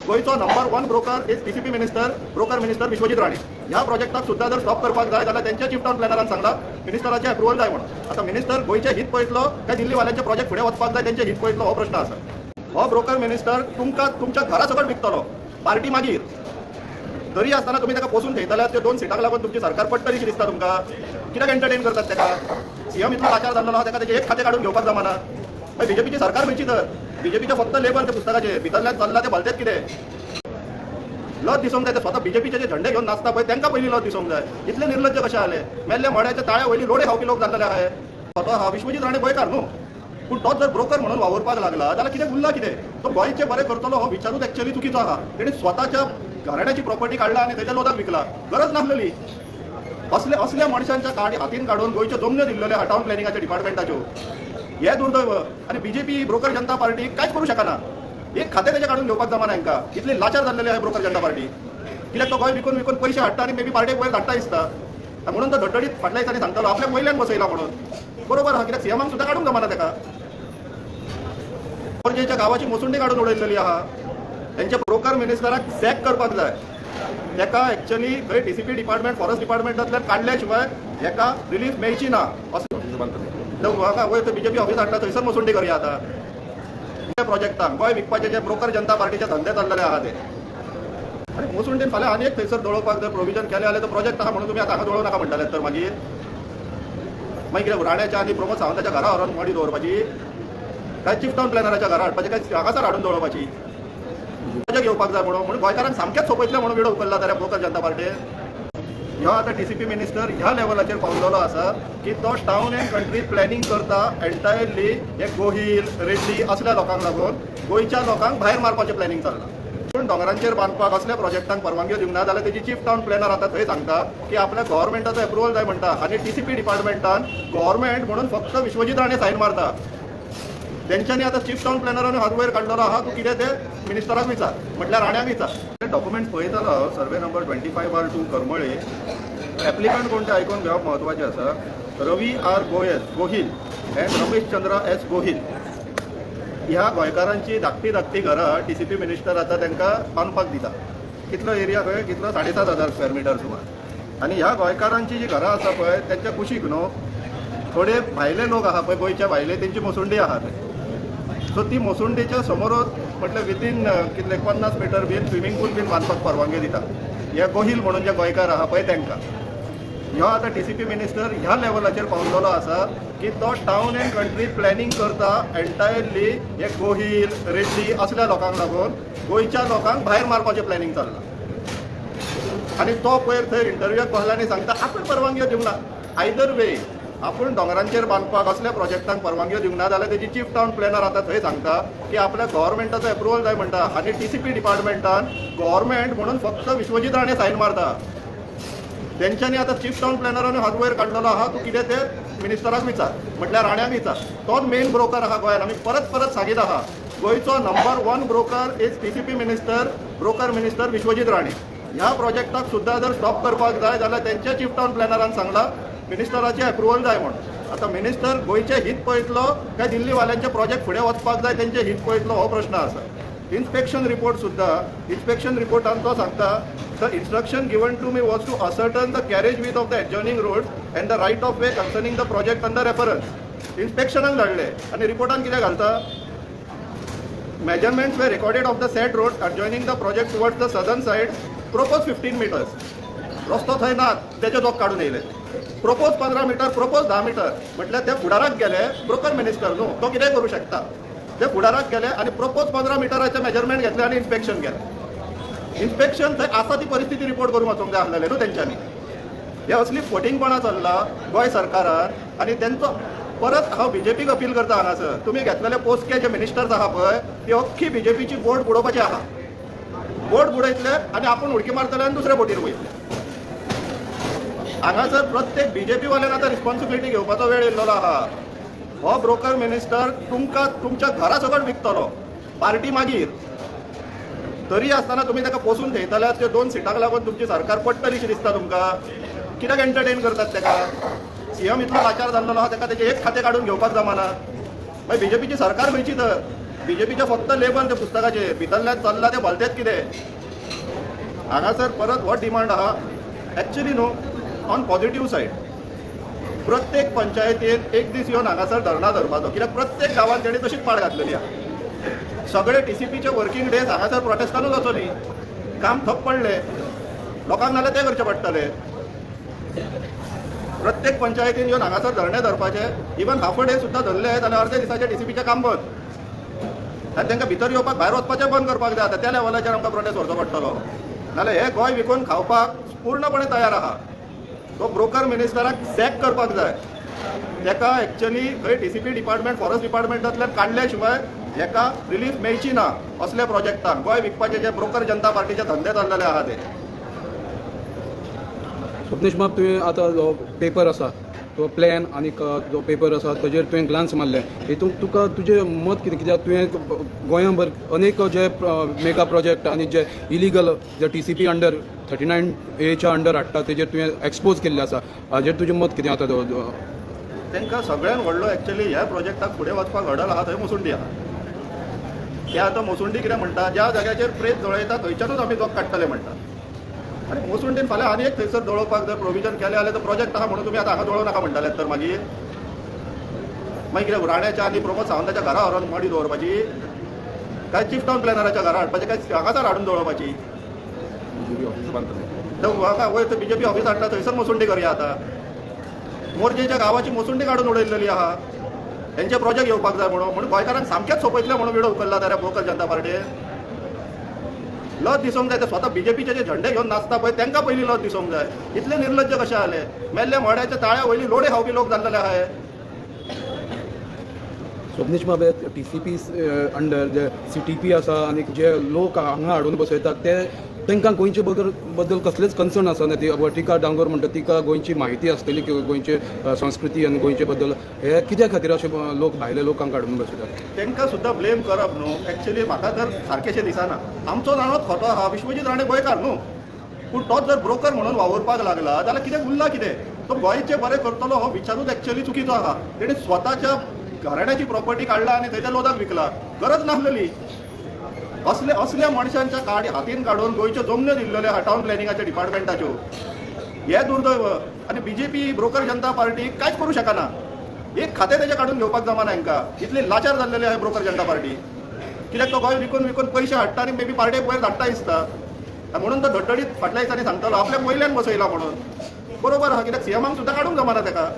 गोयचो number 1 broker is TCP minister broker minister Vishwajit Rane. ह्या प्रोजेक्टाक सुद्धा जर स्टॉप करपाक जाय जाल्यार त्यांच्या चीफ टाउन प्लॅनरान सांगला मिनिस्टराचे अप्रुवल जाय म्हणून. आता मिनिस्टर गोयचे हित पळयतलो काय दिल्लीवाल्यांचे प्रोजेक्ट फुडें वचपाक जाय त्यांचे हित पळयतलो हो प्रश्न आसा. हो ब्रोकर मिनिस्टर तुमकां तुमच्या घरा सकट विकतलो पार्टी मागीर तरी आसतना तुम्ही ताका पोसून थेयतल्यात ते 2 सीटाक लागून तुमची सरकार पडटली दिसता तुमकां. कित्याक एंटरटेन करतात ताका? सीएम इतलो लाचार जाल्लो ताका तेजे एक खातें काडून घेवपाक जमना. मागीर बीजेपीची सरकार खंयची तर बीजेपीचे फक्त लेबर ते पुस्तकाचे भितरल्यान चल्ला ते भलतेच कितें लज दिसूंक जाय. ते स्वता बीजेपीचे जे झंडे घेवन नाचता पळय तांकां पयलीं लज दिसूंक जाय. इतले निर्लज्ज कशे आले? मेल्ले मड्याच्या ताळ्या वयली लोडे खावपी लोक जाल्ले आहाय. स्वता हा विश्वजीत राणे गोंयकार न्हू, पूण तोच जर ब्रोकर म्हणून वावरपाक लागला जाल्यार कितें उरला कितें? तो गोंयचे बरें करतलो हो विचारूच एक्चुअली चुकीचो आहा. तेणी स्वताच्या घराण्याची प्रॉपर्टी काडला आनी तेच्या लोकांक विकला. गरज नासलेली. असल्या मनशांच्या हातीन काडून गोंयच्यो जमन्यो दिल्लेले आहा टाउन प्लॅनिंगाच्या डिपार्टमेंटाच्यो. हे दुर्दैव. आनी बीजेपी ब्रोकर जनता पार्टी कांयच करूं शकना. एक खातें तेजे काडून घेवपाक जमना हांकां. इतली लाचार जाल्लेली आहे ब्रोकर जनता पार्टी. कित्याक तो गोंय विकून विकून पयशे हाडटा आनी मे बी पार्टेक वयर धाडटा दिसता. म्हणून तो धडधडीत फाटल्या दिसांनी सांगतालो आपल्या वयल्यान बसयला म्हणून. बरोबर आहा, कित्याक सीएमाक सुद्दां काडूंक जमना ताका. पणजेच्या गावाची मोसुंडी काडून उडयलेली आहा. त्यांच्या ब्रोकर मिनिस्टराक सॅक करपाक जाय. ताका एक्चुअली थंय टीसीपी डिपार्टमेंट फॉरेस्ट डिपार्टमेंटांतल्यान काडल्या शिवाय ताका रिलीफ मेळची ना असं हाका वयर बीजेपी ऑफिस हाडटा थंयसर मोसुंडी करया. आतां त्या प्रोजेक्टाक गोंय विकपाचे जे ब्रोकर जनता पार्टीचे धंदे चाललेले आहा ते आनी मोसुंडीन फाल्यां आनी एक थंयसर दळोवपाक जर प्रोविजन केलें जाल्यार तो प्रोजेक्ट आहा म्हणून तुमी आतां हांगा दळोवं नाका म्हणटाले तर मागीर कितें राण्याच्या आनी प्रमोद सावंताच्या घरा व्हरून मडी दवरपाची काय चीफ टाउन प्लॅनराच्या घरा हाडपाची काय हांगासर हाडून दळोवपाची प्रोजेक्ट घेवपाक जाय म्हणून गोंयकारांक सामकेंच सोंपयतले म्हणून विडो उखल्ला जाल्यार ब्रोकर जनता पार्टीन. ह्यो आतां टीसीपी मिनिस्टर ह्या लेवलाचेर पावलेलो आसा की तो टाउन एंड कंट्री प्लॅनिंग करता एंटायरली हे गोहील रेड्डी असल्या लोकांक लागून गोंयच्या लोकांक भायर मारपाचें प्लॅनिंग चल्ला. पूण दोंगरांचेर बांदपाक असल्या प्रोजेक्टांक परवानग्यो दिवंक ना जाल्यार तेजी चीफ टाउन प्लॅनर आतां थंय सांगता की आपल्या गव्हर्मेंटाचो अप्रुवल जाय म्हणटा आनी टीसीपी डिपार्टमेंटान गव्हर्मेंट म्हणून फक्त विश्वजीत राणे सायन मारता. तेंच्यांनी आतां चीफ टाउन प्लॅनरान हात वयर काडलेलो आहा तूं कितें तें मिनिस्टराक विचार म्हटल्यार राण्याक विचार. डॉक्युमेंट पळयतालो सर्वे नंबर 25/2 करमळे. एप्लिकंट कोण तें आयकून घेवप म्हत्वाचें आसा. रवी R Gohil end Ramesh Chandra S Gohil ह्या गोंयकारांची धाकटी घरां टीसीपी मिनिस्टर आतां तांकां बांदपाक दिता. कितलो एरिया खंय कितलो 7,500 स्क्वेअर मिटर सुमार. आनी ह्या गोंयकारांची जी घरां आसा पळय तेंच्या कुशीक न्हू थोडे भायले लोक आहा पळय गोंयचे भायले तेंची मोसुंडी आहा थंय. सो ती मोसुंडेच्या समोरच म्हटल्यार विथीन कितले 50 मीटर बीन स्विमींग पूल बीन बांदपाक परवानगी दिता. हे गोहील म्हणून जे गोंयकार आहा पळय तांकां. ह्यो आतां टीसीपी मिनिस्टर ह्या लेवलाचेर पावलेलो आसा की तो टाउन एंड कंट्री प्लॅनिंग करता एंटायरली हे गोहील रेड्डी असल्या लोकांक लागून गोंयच्या लोकांक भायर मारपाचें प्लॅनिंग चल्लां. आनी तो पयर थंय इंटरव्यूक बसला सांगता आपूण परवानग्यो दिवंक ना. आयदर वे आपूण दोंगरांचेर बांदपाक असल्या प्रोजेक्टांक परवानग्यो दिवंक ना जाल्यार तेजी चीफ टाउन प्लॅनर आतां थंय सांगता की आपल्या गव्हर्मेंटाचो अप्रुवल जाय म्हणटा आनी टीसीपी डिपार्टमेंटान गव्हर्मेंट म्हणून फक्त विश्वजीत राणे सायन मारता. तेंच्यांनी आतां चीफ टाउन प्लॅनरान हात वयर काडलेलो आहा तूं कितें तें मिनिस्टराक विचार म्हटल्यार राण्याक विचार. तोच मेन ब्रोकर आहा गोंयांत. आमी परत सांगीत आहा गोंयचो number 1 broker is TCP minister broker minister Vishwajit Rane. ह्या प्रोजेक्टाक सुद्धा जर स्टॉप करपाक जाय जाल्यार तेंच्या चीफ टाउन प्लॅनरान सांगला मिनिस्टराचे अप्रुवल जाय म्हणून. आता मिनिस्टर गोंयचे हित पळयतलो काय दिल्लीवाल्यांचे प्रोजेक्ट फुडें वचपाक जाय तेंचे हित पळयतलो हो प्रश्न आसा. इन्स्पेक्शन रिपोर्ट सुद्धा इन्स्पेक्शन रिपोर्टान तो सांगता the instruction given to me was to ascertain the carriage width of the adjoining roads and the right of way concerning the project under reference. इन्स्पेक्शनाक धाडले आनी रिपोर्टान कितें घालता measurements were recorded of the said road adjoining the project towards the southern side propose 15 metres. रस्तो थंय ना तेचे जोक काडून येयले. प्रोपोज 15 मीटर प्रोपोज 10 मीटर म्हटल्यार ते फुडाराक गेले ब्रोकर मिनिस्टर न्हू तो कितें करूं शकता. ते फुडाराक गेले आनी प्रोपोज 15 मिटराचे मेजरमेंट घेतले आनी इन्स्पेक्शन केलें. इन्स्पेक्शन थंय आसा ती परिस्थिती रिपोर्ट करून वचूंक जाय आसलेलें न्हू तेंच्यांनी. हे असली फोटिंगपणां चल्ला गोंय सरकारान आनी तेंचो परत हांव बीजेपीक अपील करता हांगासर तुमी घेतलेले पोस्टचे जे मिनिस्टर्स आहा पळय ती अख्खी बीजेपीची बोट बुडोवपाची आहा. बोट बुडयतले आनी आपूण उडकी मारतले आनी दुसऱ्या बोटीर वयतले. हांगासर प्रत्येक बीजेपी वाल्यान आतां रिस्पॉन्सिबिलिटी घेवपाचो वेळ येयल्लो आहा. हो ब्रोकर मिनिस्टर तुमकां तुमच्या घरा सकट विकतलो पार्टी मागीर तरी आसतना तुमी ताका पोसून थेयतल्यात ते 2 सीटाक लागून तुमची सरकार पडटलीशी दिसता तुमकां. कित्याक एंटरटेन करतात ताका? सीएम इतलो लाचार जाल्लो आहा ताका तेजे एक खातें काडून घेवपाक जमना. मागीर बीजेपीची सरकार खंयची तर बीजेपीचे फक्त लेबल ते पुस्तकाचे भितरल्यान चल्ला ते भलतेच कितें हांगासर परत हो डिमांड आहा एक्चुअली न्हू ऑन पॉझिटिव्ह सायड प्रत्येक पंचायतीत एक दीस येवन हांगासर धरना धरपाचो कित्याक प्रत्येक गांवांत तेणी तशीच पाड घातलेली आहा सगळे टीसीपीचे वर्किंग डेज हांगासर प्रोटेस्टानूच वचोली काम ठप्प पडले लोकांक नाल्यार ते करचे पडटले प्रत्येक पंचायतीन येवन हांगासर धरणे धरपाचे इवन हाफ अ डे सुद्दां धरले जाल्यार अर्ध्या दिसाचे टीसीपीचें काम बंद आनी तांकां भितर येवपाक भायर वचपाचें बंद करपाक जाय आतां त्या लेवलाचेर आमकां प्रोटेस्ट व्हरचो पडटलो नाल्यार हे गोंय विकून खावपाक पूर्णपणे तयार आहा तो ब्रोकर मिनिस्टराक सॅक करपाक जाय ताका एक्चुअली खंय टीसीपी डिपार्टमेंट फॉरेस्ट डिपार्टमेंटांतल्यान काडल्या शिवाय हेका रिलीफ मेळची ना असल्या प्रोजेक्टांक गोंय विकपाचे जे ब्रोकर जनता पार्टीचे धंदे चाललेले आहा ते स्वप्नीश बाब तुवें आतां जो पेपर आसा तो प्लॅन आनी जो पेपर आसा ताजेर तुवें ग्लान्स मारलें हितून तुका तुजें मत कितें कित्याक तुवें गोंयांभर अनेक जे मेगा प्रोजेक्ट आनी जे इलिगल जे टीसीपी अंडर 39A अंडर हाडटा तेजेर तुवें एक्सपोज केल्लें आसा हाजेर तुजें मत कितें आतां तांकां सगळ्यान व्हडलो एक्चुअली ह्या प्रोजेक्टाक फुडें वचपाक हडल आहा थंय मोसुंडी आहा ते आतां मोसुंडी कितें म्हणटा ज्या जाग्याचेर प्रेस जळयता थंयच्यानूच आमी जोग काडटले म्हणटा अरे मोसुंडीन फाल्यां आनी एक थंयसर जळोवपाक जर प्रोविजन केलें जाल्यार तो प्रोजेक्ट आहा म्हणून तुमी आतां हांगा जळोव नाका म्हणटाले तर मागीर कितें राण्याच्या आनी प्रमोद सावंताच्या घरा व्हरून मडी दवरपाची काय चीफ टावन प्लॅनराच्या घरा हाडपाची काय हांगासर हाडून दवरपाची हांगा वयर तर बीजेपी ऑफिस हाडटा थंयसर मोसुंडी करया आतां मोरजेच्या गांवाची मोसुंडी काडून उडयलेली आहा तेंचे प्रोजेक्ट येवपाक जाय म्हणून गोंयकारांक सामकेंच सोंपयतले म्हणून विडो उखल्ला जाल्यार ब्रोकर जनता पार्टीन लज दिसूंक जाय ते स्वता बीजेपीचे जे झंडे घेवन नाचता पळय तांकां पयलीं लज दिसूंक जाय इतले निर्लज्ज कशे जाले मेल्ले मोड्याच्या ताळ्या वयली लोडे खावपी लोक जाल्लेले आहाय स्वप्नीश बाब टीसीपी अंडर जे CTP आसा आनी जे लोक हांगा हाडून बसयतात ते तांकां गोंयचे बद्दल कसलेच कन्सर्न आसना ती वर्टिका डांगर म्हणटा तिका गोंयची म्हायती आसतली की गोंयचे संस्कृती आनी गोंयचे बद्दल हे कित्या खातीर अशे लोक भायले लोकांक हाडून बसयतात तांकां सुद्दां ब्लेम करप न्हू एक्चुअली म्हाका तर सारकेशें दिसना आमचो जाणोच खोटो आहा विश्वजीत राणे गोंयकार न्हू पूण तोच जर ब्रोकर म्हणून वावरपाक लागला जाल्यार कितें उरला कितें तो गोंयचें बरें करतलो हो विचारूच एक्चुअली चुकीचो आहा तेणी स्वताच्या घराण्याची प्रॉपर्टी काडला आनी थंयच्या लोकांक विकला गरज नासलेली असल्या मनशांच्या हातीन काडून गोंयच्यो जमन्यो दिल्ल्यो आहा टावन प्लॅनिंगाच्या डिपार्टमेंटाच्यो हे दुर्दैव आनी बीजेपी ब्रोकर जनता पार्टी कांयच करूं शकना एक खातें तेजें काडून घेवपाक जमना हांकां इतली लाचार जाल्लेली आहा ब्रोकर जनता पार्टी कित्याक तो गोंय विकून पयशे हाडटा आनी मे बी पार्टेक वयर धाडटा दिसता म्हणून तो धडधडीत फाटल्या दिसांनी सांगतालो आपल्या पयल्यान बसयला म्हणून बरोबर आहा कित्याक सीएमाक सुद्दां काडूंक जमना ताका